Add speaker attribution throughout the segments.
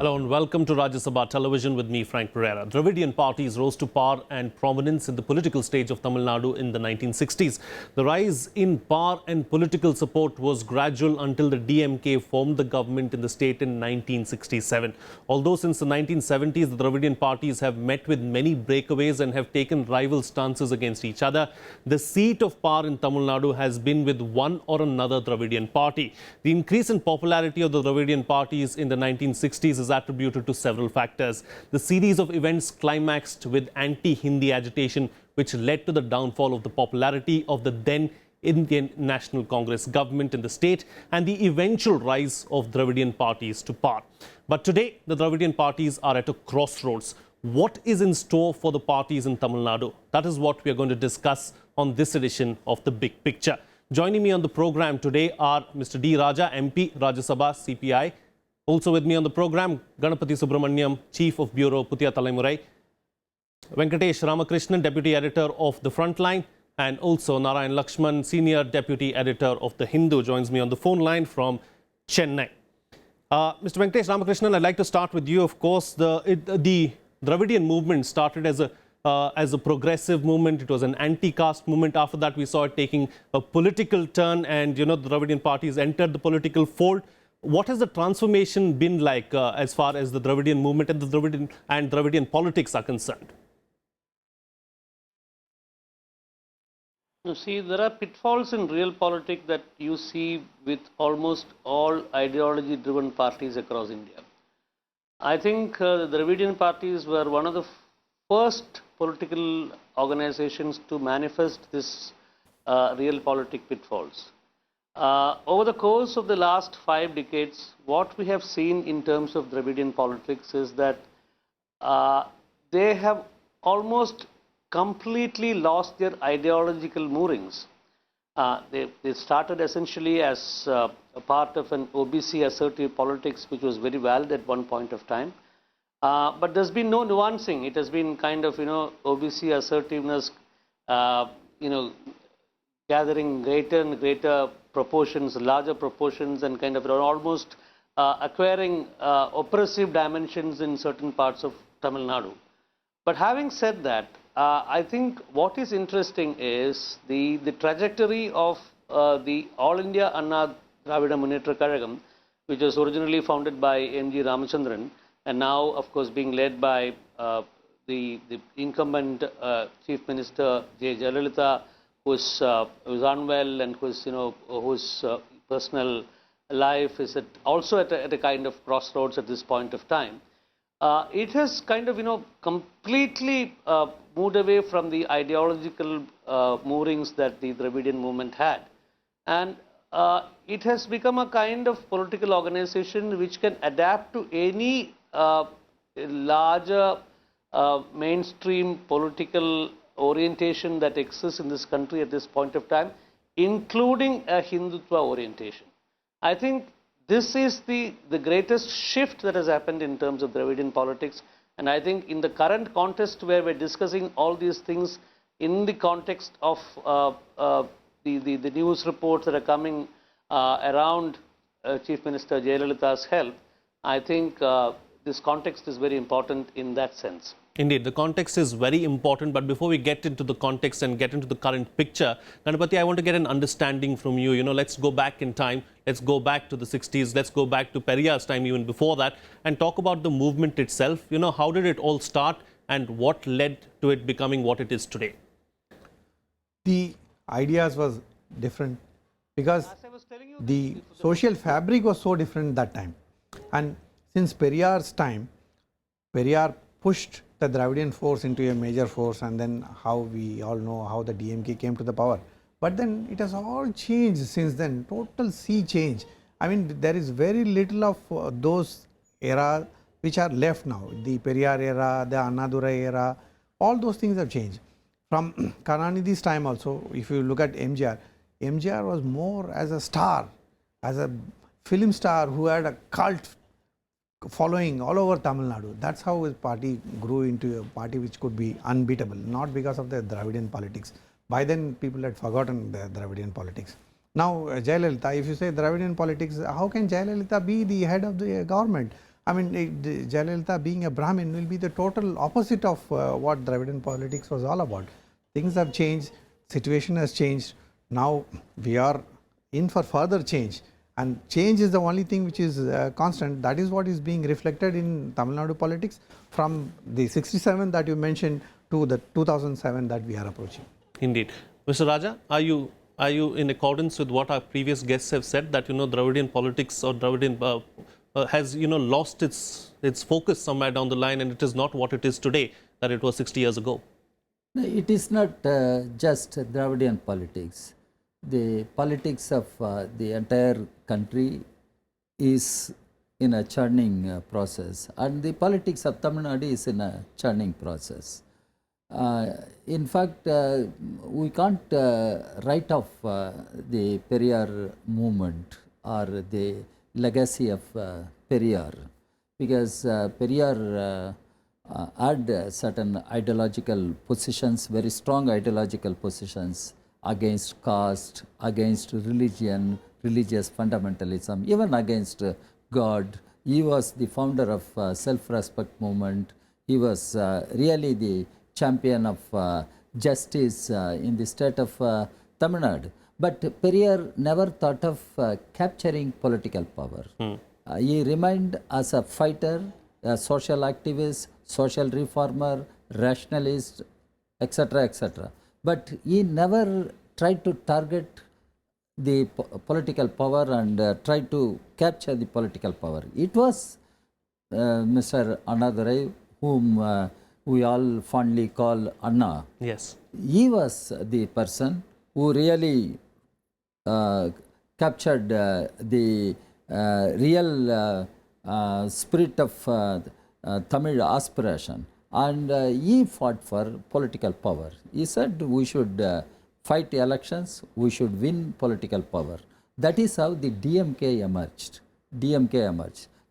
Speaker 1: Hello and welcome to Rajya Sabha television with me, Frank Pereira. Dravidian parties rose to power and prominence in the political stage of Tamil Nadu in the 1960s. The rise in power and political support was gradual until the DMK formed the government in the state in 1967. Although since the 1970s, the Dravidian parties have met with many breakaways and have taken rival stances against each other, the seat of power in Tamil Nadu has been with one or another Dravidian party. The increase in popularity of the Dravidian parties in the 1960s is attributed to several factors. The series of events climaxed with anti-Hindi agitation, which led to the downfall of the popularity of the then Indian National Congress government in the state and the eventual rise of Dravidian parties to power. But today, the Dravidian parties are at a crossroads. What is in store for the parties in Tamil Nadu? That is what we are going to discuss on this edition of The Big Picture. Joining me on the program today are Mr. D. Raja, MP, Rajya Sabha, CPI. Also with me on the program, Ganapathy Subramaniam, Chief of Bureau, Puthiya, Thalaimurai. Venkatesh, Ramakrishnan, Deputy Editor of the Frontline. And also Narayan, Lakshman, Senior Deputy Editor of the Hindu, joins me on the phone line from Chennai. Mr. Venkatesh, Ramakrishnan, I'd like to start with you. Of course, the Dravidian movement started as a progressive movement. It was an anti-caste movement. After that, we saw it taking a political turn and, the Dravidian parties entered the political fold. What has the transformation been like as far as the Dravidian movement and the Dravidian politics are concerned?
Speaker 2: You see, there are pitfalls in real politics that you see with almost all ideology-driven parties across India. I think the Dravidian parties were one of the first political organizations to manifest this real politic pitfalls. Over the course of the last 5 decades, what we have seen in terms of Dravidian politics is that they have almost completely lost their ideological moorings. They started essentially as a part of an OBC assertive politics, which was very valid at one point of time. But there's been no nuancing. It has been kind of, OBC assertiveness, gathering greater and greater proportions, larger proportions, and kind of almost acquiring oppressive dimensions in certain parts of Tamil Nadu. But having said that, I think what is interesting is the trajectory of the All India Anna Dravida Munnetra Kazhagam, which was originally founded by M.G. Ramachandran, and now, of course, being led by the incumbent Chief Minister J. Jayalalitha, who's unwell and whose personal life is also at a kind of crossroads at this point of time. It has kind of completely moved away from the ideological moorings that the Dravidian movement had, and it has become a kind of political organization which can adapt to any larger mainstream political orientation that exists in this country at this point of time, including a Hindutva orientation. I think this is the greatest shift that has happened in terms of Dravidian politics, and I think in the current context where we're discussing all these things in the context of the news reports that are coming around Chief Minister Jayalalitha's health, I think this context is very important in that sense.
Speaker 1: Indeed, the context is very important, but before we get into the context and get into the current picture, Ganapathy, I want to get an understanding from you. Let's go back in time. Let's go back to the 60s. Let's go back to Pereira's time, even before that, and talk about the movement itself. How did it all start and what led to it becoming what it is today?
Speaker 3: The ideas was different because the social fabric was so different that time. And since Pereira's time, Pereira pushed the Dravidian force into a major force, and then how we all know how the DMK came to the power. But then it has all changed since then, total sea change. I mean, there is very little of those eras which are left now. The Pereira era, the Annadurai era, all those things have changed. From Karunanidhi's time also, if you look at MGR, MGR was more as a star, as a film star who had a cult following all over Tamil Nadu. That's how his party grew into a party which could be unbeatable, not because of the Dravidian politics. By then, people had forgotten the Dravidian politics. Now, Jayalalitha, if you say Dravidian politics, how can Jayalalitha be the head of the government? I mean, Jayalalitha being a Brahmin will be the total opposite of what Dravidian politics was all about. Things have changed, situation has changed. Now we are in for further change, and change is the only thing which is constant. That is what is being reflected in Tamil Nadu politics from the 67 that you mentioned to the 2007 that we are approaching.
Speaker 1: Indeed. Mr. Raja, are you in accordance with what our previous guests have said, that Dravidian politics or Dravidian has lost its focus somewhere down the line, and it is not what it is today that it was 60 years ago?
Speaker 4: No, it is not just Dravidian politics. The politics of the entire country is in a churning process, and the politics of Tamil Nadu is in a churning process. In fact, we can't write off the Periyar movement or the legacy of Periyar, because Periyar had certain ideological positions, very strong ideological positions against caste, against religion, religious fundamentalism, even against God. He was the founder of self-respect movement. He was really the champion of justice in the state of Tamil Nadu. But Periyar never thought of capturing political power. He remained as a fighter, a social activist, social reformer, rationalist, etc., etc. But he never tried to target the political power and tried to capture the political power. It was Mr. Annadurai, whom we all fondly call Anna.
Speaker 1: Yes.
Speaker 4: He was the person who really captured the real spirit of Tamil aspiration, and he fought for political power. He said we should fight elections, we should win political power. That is how the DMK emerged.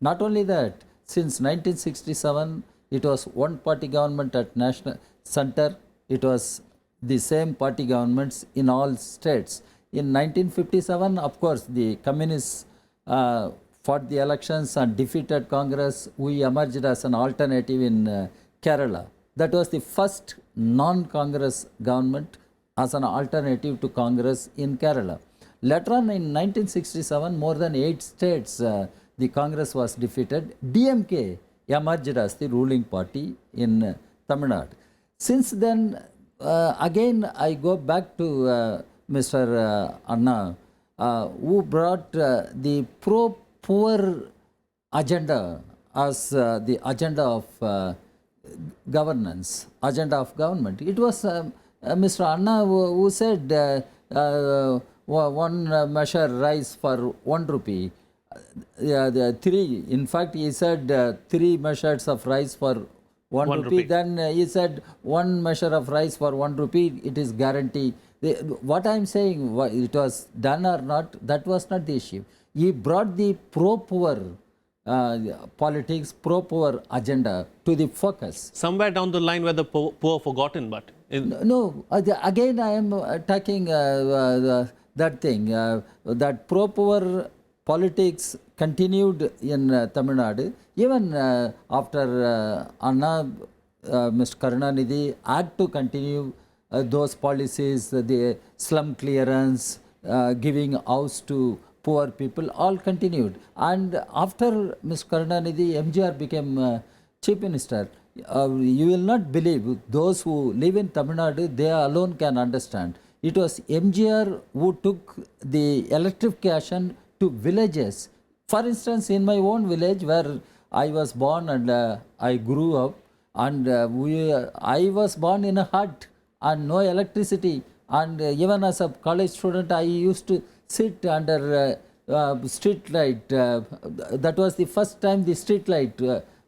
Speaker 4: Not only that, since 1967, it was one party government at national center. It was the same party governments in all states. In 1957, of course, the communists fought the elections and defeated Congress. We emerged as an alternative in Kerala. That was the first non-Congress government as an alternative to Congress in Kerala. Later on in 1967, more than 8 states, the Congress was defeated. DMK emerged as the ruling party in Tamil Nadu. Since then, again, I go back to Mr. Anna, who brought the pro-poor agenda as the agenda of governance, agenda of government. It was Mr. Anna who said one measure rise for 1 rupee. In fact, he said 3 measures of rise for 1 rupee. Then he said 1 measure of rise for 1 rupee, it is guaranteed. What I am saying, it was done or not, that was not the issue. He brought the pro-poor politics, pro-poor agenda to the focus.
Speaker 1: Somewhere down the line were the poor forgotten, but...
Speaker 4: No, again I am attacking that thing, that pro-poor politics continued in Tamil Nadu. Even after Anna, Mr. Karunanidhi had to continue those policies, the slum clearance, giving house to poor people, all continued. And after Mr. Karunanidhi, MGR became Chief Minister. You will not believe, those who live in Tamil Nadu, they alone can understand. It was MGR who took the electrification to villages. For instance, in my own village where I was born and I grew up, and I was born in a hut and no electricity, and even as a college student I used to sit under street light. That was the first time the street light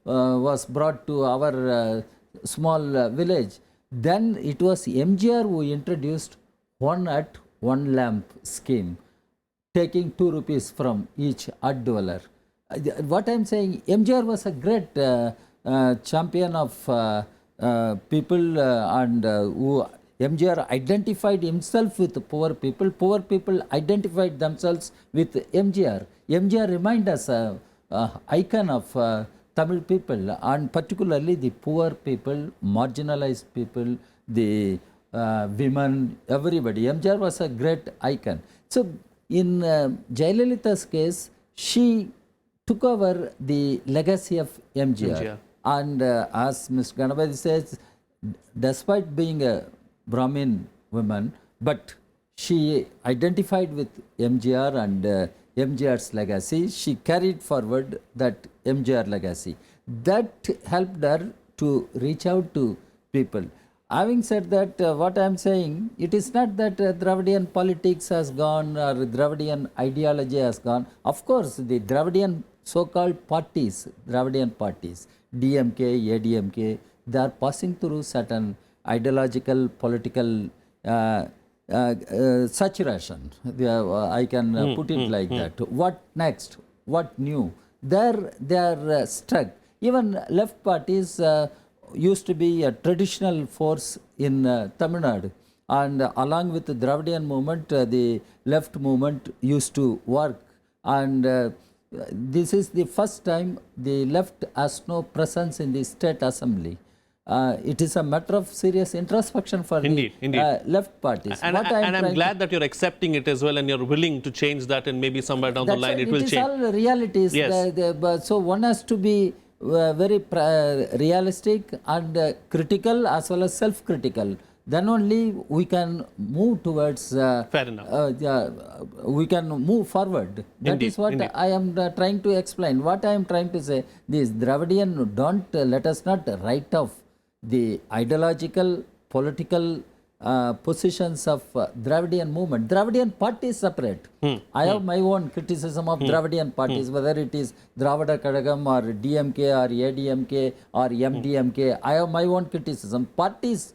Speaker 4: was brought to our small village. Then it was MGR who introduced 1 hut, 1 lamp scheme, taking 2 rupees from each hut dweller. What I am saying, MGR was a great champion of people, and who MGR identified himself with poor people identified themselves with MGR. MGR remained as an icon of Tamil people, and particularly the poor people, marginalized people, the women, everybody. MGR was a great icon. So in Jayalalitha's case, she took over the legacy of MGR. And as Mr. Ganapathy says, despite being a Brahmin woman, but she identified with MGR and MGR's legacy. She carried forward that MGR legacy. That helped her to reach out to people. Having said that, what I am saying, it is not that Dravidian politics has gone or Dravidian ideology has gone. Of course, the Dravidian so-called parties, Dravidian parties, DMK, ADMK, they are passing through certain ideological, political saturation. I can put it like that. What next? What new? They are stuck. Even left parties used to be a traditional force in Tamil Nadu. And along with the Dravidian movement, the left movement used to work. And this is the first time the left has no presence in the state assembly. It is a matter of serious introspection for the left parties.
Speaker 1: And I'm glad that you're accepting it as well, and you're willing to change that, and maybe somewhere down the line it will change.
Speaker 4: It is all realities.
Speaker 1: Yes.
Speaker 4: So one has to be very realistic and critical as well as self-critical. Then only we can move towards.
Speaker 1: Fair enough.
Speaker 4: We can move forward. That is what I am trying to explain. What I am trying to say, this Dravidian, don't let us not write off the ideological, political positions of Dravidian movement. Dravidian party is separate. I have my own criticism of Dravidian parties, whether it is Dravida Kadagam or DMK or ADMK or MDMK. I have my own criticism. Parties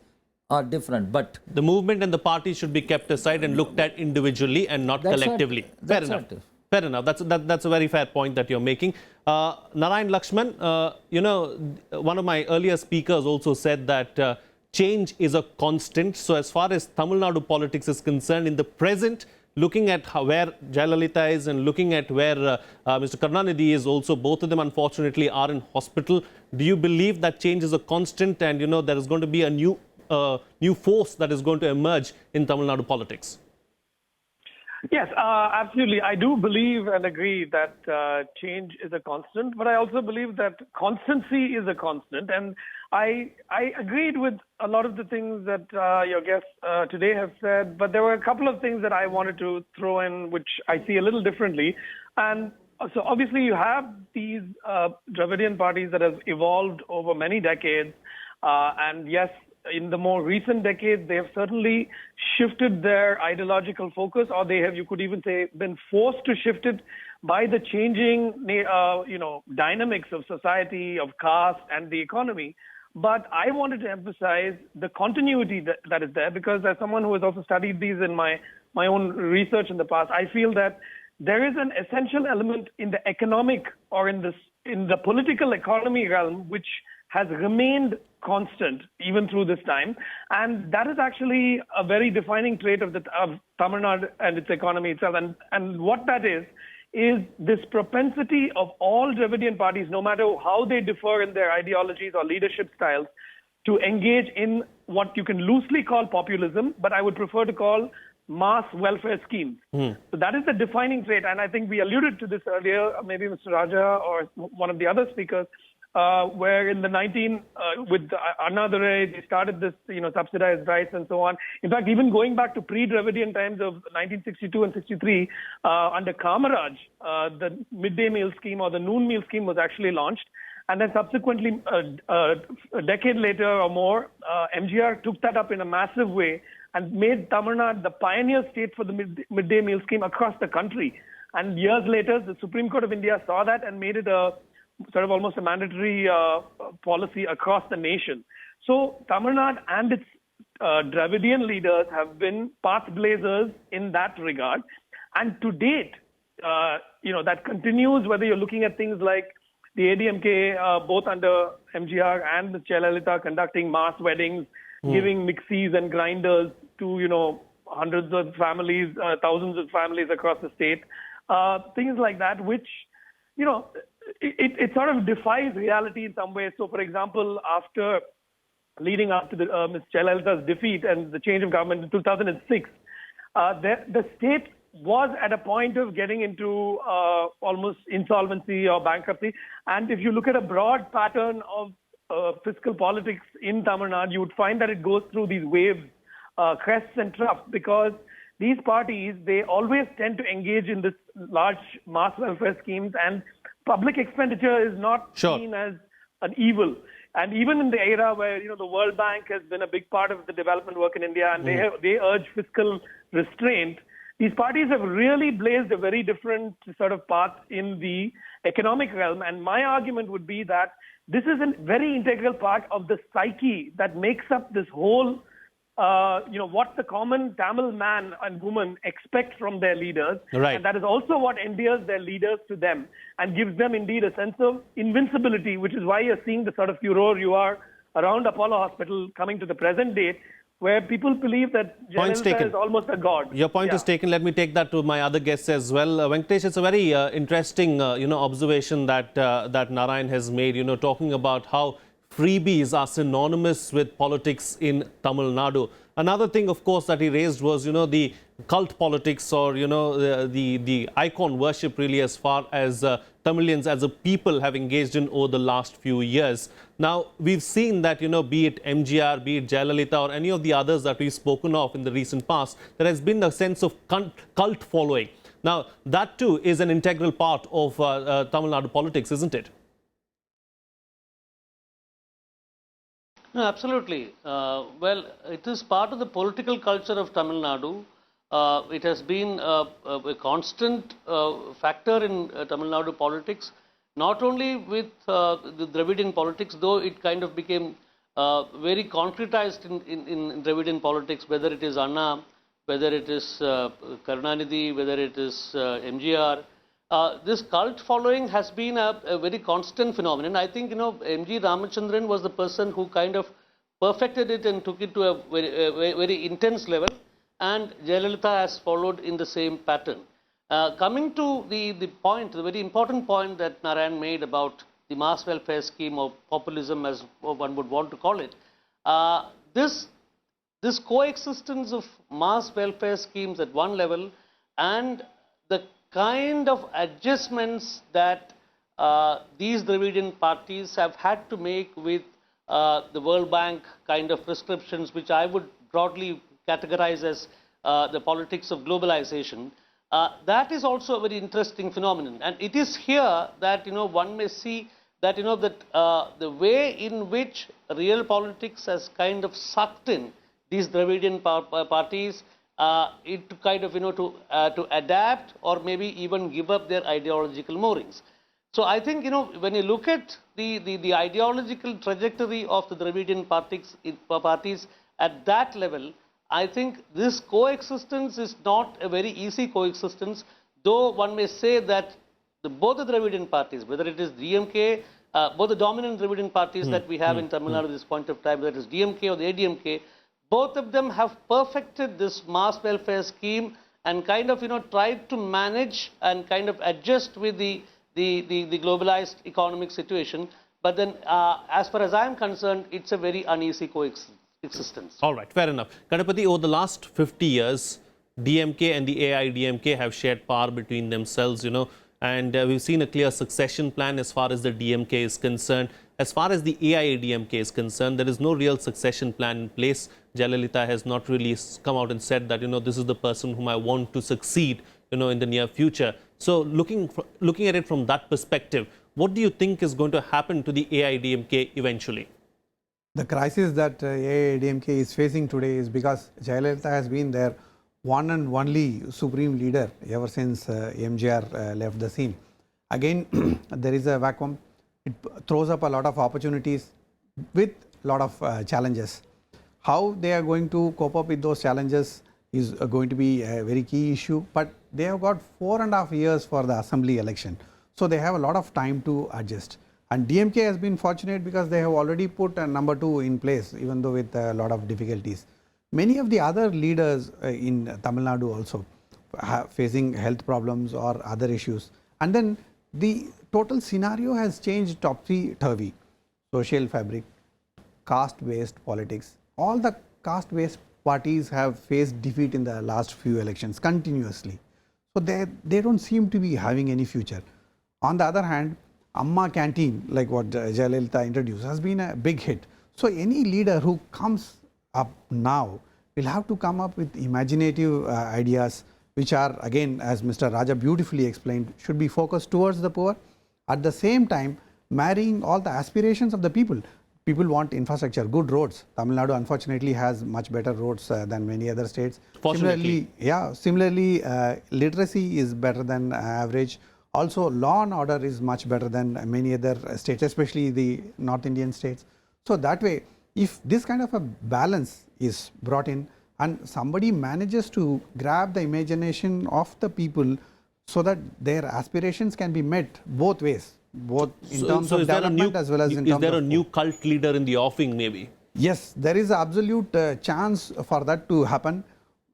Speaker 4: are different, but
Speaker 1: the movement and the party should be kept aside and looked at individually and not collectively. Fair enough. Fair enough. That's a very fair point that you're making. Narayan, Lakshman, one of my earlier speakers also said that change is a constant. So as far as Tamil Nadu politics is concerned, in the present, looking at where Jayalalitha is and looking at where Mr. Karunanidhi is also, both of them unfortunately are in hospital. Do you believe that change is a constant, and there is going to be a new force that is going to emerge in Tamil Nadu politics?
Speaker 5: Yes, absolutely. I do believe and agree that change is a constant, but I also believe that constancy is a constant. And I agreed with a lot of the things that your guests today have said, but there were a couple of things that I wanted to throw in, which I see a little differently. And so obviously you have these Dravidian parties that have evolved over many decades. And yes, in the more recent decades, they have certainly shifted their ideological focus, or they have, you could even say, been forced to shift it by the changing, dynamics of society, of caste, and the economy. But I wanted to emphasize the continuity that is there, because as someone who has also studied these in my own research in the past, I feel that there is an essential element in the economic or in the political economy realm which has remained constant even through this time, and that is actually a very defining trait of Tamil Nadu and its economy itself. And what that is this propensity of all Dravidian parties, no matter how they differ in their ideologies or leadership styles, to engage in what you can loosely call populism, but I would prefer to call mass welfare schemes. So that is the defining trait, and I think we alluded to this earlier, maybe Mr. Rajya or one of the other speakers, where in the with Anna Durai, they started this, subsidized rice and so on. In fact, even going back to pre-Dravidian times of 1962 and 63, under Kamaraj, the midday meal scheme or the noon meal scheme was actually launched. And then subsequently, a decade later or more, MGR took that up in a massive way and made Tamil Nadu the pioneer state for the midday meal scheme across the country. And years later, the Supreme Court of India saw that and made it a sort of almost a mandatory policy across the nation. So Tamil Nadu and its Dravidian leaders have been path blazers in that regard. And to date, that continues, whether you're looking at things like the ADMK, both under MGR and Ms. Jayalalitha, conducting mass weddings, giving mixies and grinders to, hundreds of families, thousands of families across the state. Things like that, which, it sort of defies reality in some ways. So, for example, leading up to Ms. Jayalalitha's defeat and the change of government in 2006, the state was at a point of getting into almost insolvency or bankruptcy. And if you look at a broad pattern of fiscal politics in Tamil Nadu, you would find that it goes through these waves, crests and troughs, because these parties, they always tend to engage in this large mass welfare schemes, and public expenditure is not seen as an evil. And even in the era where, the World Bank has been a big part of the development work in India, and they urge fiscal restraint, these parties have really blazed a very different sort of path in the economic realm. And my argument would be that this is a very integral part of the psyche that makes up this whole, what the common Tamil man and woman expect from their leaders.
Speaker 1: Right.
Speaker 5: And that is also what endears their leaders to them and gives them indeed a sense of invincibility, which is why you're seeing the sort of furor you are around Apollo Hospital coming to the present date, where people believe that Jayalalitha is almost a god.
Speaker 1: Your point is taken. Let me take that to my other guests as well. Venkatesh, it's a very interesting, observation that that Narayan has made, talking about how freebies are synonymous with politics in Tamil Nadu. Another thing, of course, that he raised was, the cult politics, or, the icon worship, really, as far as Tamilians as a people have engaged in over the last few years. Now, we've seen that, be it MGR, be it Jayalalitha, or any of the others that we've spoken of in the recent past, there has been a sense of cult following. Now, that too is an integral part of Tamil Nadu politics, isn't it?
Speaker 2: No, absolutely. Well, it is part of the political culture of Tamil Nadu. It has been a constant factor in Tamil Nadu politics, not only with the Dravidian politics, though it kind of became very concretized in Dravidian politics, whether it is Anna, whether it is Karunanidhi, whether it is MGR. This cult following has been a very constant phenomenon. I think, M.G. Ramachandran was the person who kind of perfected it and took it to a very intense level, and Jayalalitha has followed in the same pattern. Coming to the very important point that Narayan made about the mass welfare scheme, or populism as one would want to call it, this coexistence of mass welfare schemes at one level and the kind of adjustments that these Dravidian parties have had to make with the World Bank kind of prescriptions, which I would broadly categorize as the politics of globalization, that is also a very interesting phenomenon. And it is here that, one may see that, that the way in which real politics has kind of sucked in these Dravidian parties, it kind of, to adapt or maybe even give up their ideological moorings. So I think, when you look at the ideological trajectory of the Dravidian parties at that level, I think this coexistence is not a very easy coexistence, though one may say that both the Dravidian parties, whether it is DMK, both the dominant Dravidian parties that we have in Tamil Nadu at this point of time, whether it is DMK or the ADMK, both of them have perfected this mass welfare scheme and kind of, tried to manage and kind of adjust with the globalized economic situation. But then, as far as I am concerned, it's a very uneasy coexistence.
Speaker 1: All right, fair enough. Ganapathy, over the last 50 years, DMK and the AIDMK have shared power between themselves, and we've seen a clear succession plan as far as the DMK is concerned. As far as the AIADMK is concerned, there is no real succession plan in place. Jayalalitha has not really come out and said that, this is the person whom I want to succeed, in the near future. So looking at it from that perspective, what do you think is going to happen to the AIADMK eventually?
Speaker 3: The crisis that AIADMK is facing today is because Jayalalitha has been their one and only supreme leader ever since MGR left the scene. Again, there is a vacuum. It throws up a lot of opportunities with a lot of challenges. How they are going to cope up with those challenges is going to be a very key issue, but they have got 4.5 years for the assembly election. So they have a lot of time to adjust. And DMK has been fortunate because they have already put a number 2 in place, even though with a lot of difficulties. Many of the other leaders in Tamil Nadu also facing health problems or other issues. And then the total scenario has changed topsy-turvy. Social fabric, caste-based politics, all the caste-based parties have faced defeat in the last few elections continuously. So they don't seem to be having any future. On the other hand, Amma Canteen, like what Jayalalitha introduced, has been a big hit. So any leader who comes up now will have to come up with imaginative ideas, which are, again, as Mr. Raja beautifully explained, should be focused towards the poor. At the same time, marrying all the aspirations of the people. People want infrastructure, good roads. Tamil Nadu unfortunately has much better roads than many other states.
Speaker 1: Fortunately.
Speaker 3: Similarly, literacy is better than average. Also, law and order is much better than many other states, especially the North Indian states. So that way, if this kind of a balance is brought in and somebody manages to grab the imagination of the people so that their aspirations can be met both ways, both in terms of development as well as in terms of...
Speaker 1: Is there a new cult leader in the offing maybe?
Speaker 3: Yes, there is absolute chance for that to happen.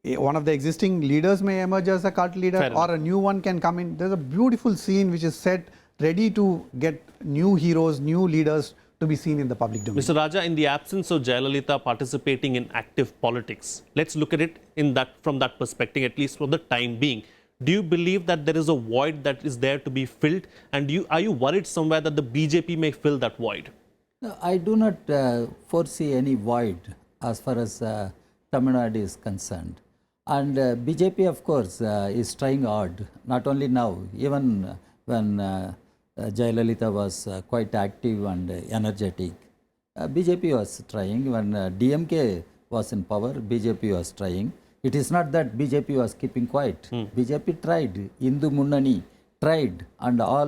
Speaker 3: One of the existing leaders may emerge as a cult leader, or a new one can come in. There's a beautiful scene which is set ready to get new heroes, new leaders to be seen in the public domain.
Speaker 1: Mr. Raja, in the absence of Jayalalitha participating in active politics, let's look at it from that perspective, at least for the time being. Do you believe that there is a void that is there to be filled? And are you worried somewhere that the BJP may fill that void?
Speaker 4: No, I do not foresee any void as far as Tamil Nadu is concerned. And BJP, of course, is trying hard, not only now, even when Jayalalitha was quite active and energetic. BJP was trying. When DMK was in power, BJP was trying. It is not that BJP was keeping quiet. BJP tried. Hindu Munnani tried, and all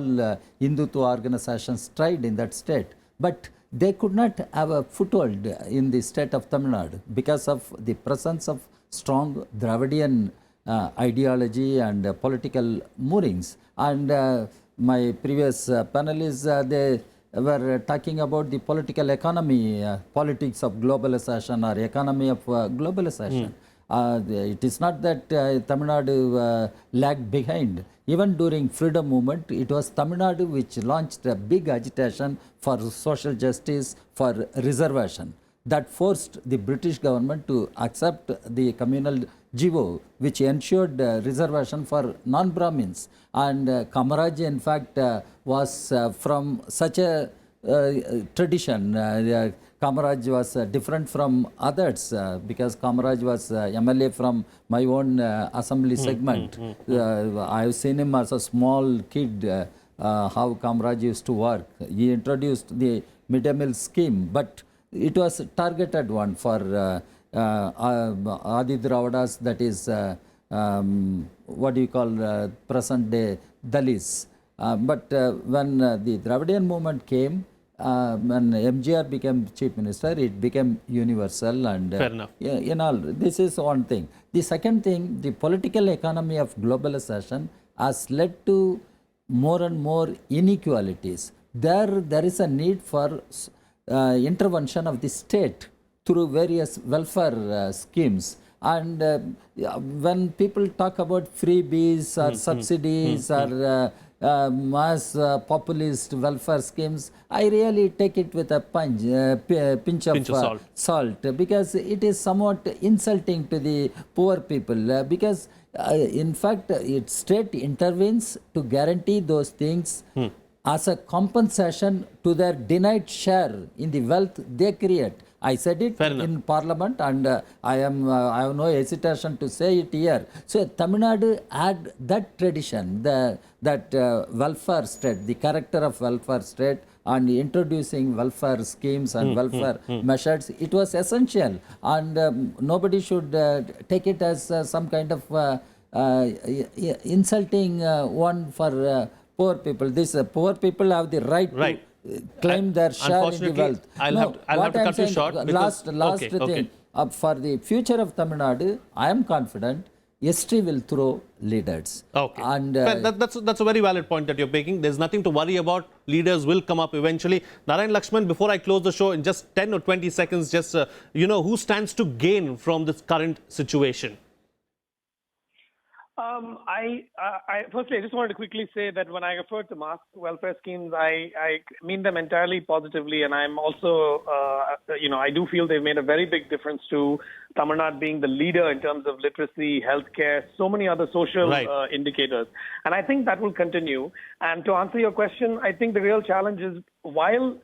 Speaker 4: Hindutva organizations tried in that state. But they could not have a foothold in the state of Tamil Nadu because of the presence of strong Dravidian ideology and political moorings. And my previous panelists, they were talking about the political economy, politics of globalization or economy of globalization. It is not that Tamil Nadu lagged behind. Even during freedom movement, it was Tamil Nadu which launched a big agitation for social justice, for reservation. That forced the British government to accept the communal GO, which ensured reservation for non-Brahmins. And Kamaraj, in fact, was from such a tradition. Kamaraj was different from others because Kamaraj was MLA from my own assembly segment. I have seen him as a small kid, how Kamaraj used to work. He introduced the midday meal scheme, but it was a targeted one for Adi Dravidas, that is, what do you call present day Dalits. But when the Dravidian movement came, when MGR became chief minister, it became universal. And
Speaker 1: fair enough.
Speaker 4: In all, this is one thing. The second thing, the political economy of globalization has led to more and more inequalities. There is a need for intervention of the state through various welfare schemes. And when people talk about freebies or subsidies or mass populist welfare schemes, I really take it with a pinch of salt, because it is somewhat insulting to the poor people. Because in fact, state intervenes to guarantee those things as a compensation to their denied share in the wealth they create. I said it in Parliament, and I have no hesitation to say it here. So Tamil Nadu had that tradition, that welfare state, the character of welfare state, and introducing welfare schemes and welfare measures. It was essential, and nobody should take it as some kind of insulting one for poor people. These poor people have the right to claim their share in the wealth.
Speaker 1: I'll have to cut you short.
Speaker 4: Last thing, for the future of Tamil Nadu, I am confident history will throw leaders.
Speaker 1: Okay.
Speaker 4: And
Speaker 1: that's a very valid point that you're making. There's nothing to worry about. Leaders will come up eventually. Narayan, Lakshman, before I close the show, in just 10 or 20 seconds, just, who stands to gain from this current situation?
Speaker 5: Firstly, I just wanted to quickly say that when I refer to mass welfare schemes, I mean them entirely positively, and I'm also, I do feel they've made a very big difference to Tamil Nadu being the leader in terms of literacy, healthcare, so many other social indicators, and I think that will continue. And to answer your question, I think the real challenge is while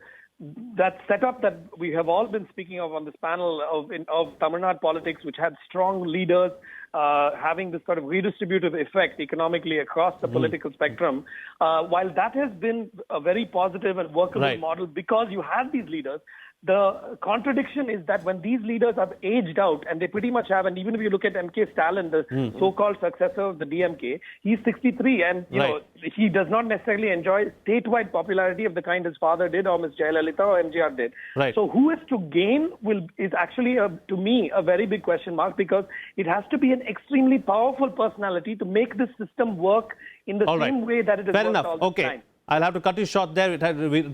Speaker 5: that setup that we have all been speaking of on this panel of Tamil Nadu politics, which had strong leaders having this sort of redistributive effect economically across the political spectrum, while that has been a very positive and workable model because you have these leaders, the contradiction is that when these leaders are aged out, and they pretty much have, and even if you look at M.K. Stalin, the so-called successor of the DMK, he's 63, and you know he does not necessarily enjoy statewide popularity of the kind his father did, or Ms. Jayalalitha or MGR did. So who is to gain is actually, to me, a very big question mark, because it has to be an extremely powerful personality to make this system work in the same way that it has worked all the time.
Speaker 1: I'll have to cut you short there. It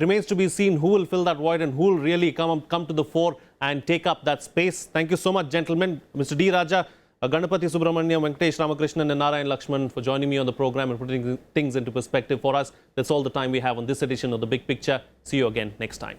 Speaker 1: remains to be seen who will fill that void and who will really come to the fore and take up that space. Thank you so much, gentlemen. Mr. D. Rajya, Ganapathy, Subramaniam, Venkatesh, Ramakrishnan and Narayan, Lakshman for joining me on the program and putting things into perspective for us. That's all the time we have on this edition of The Big Picture. See you again next time.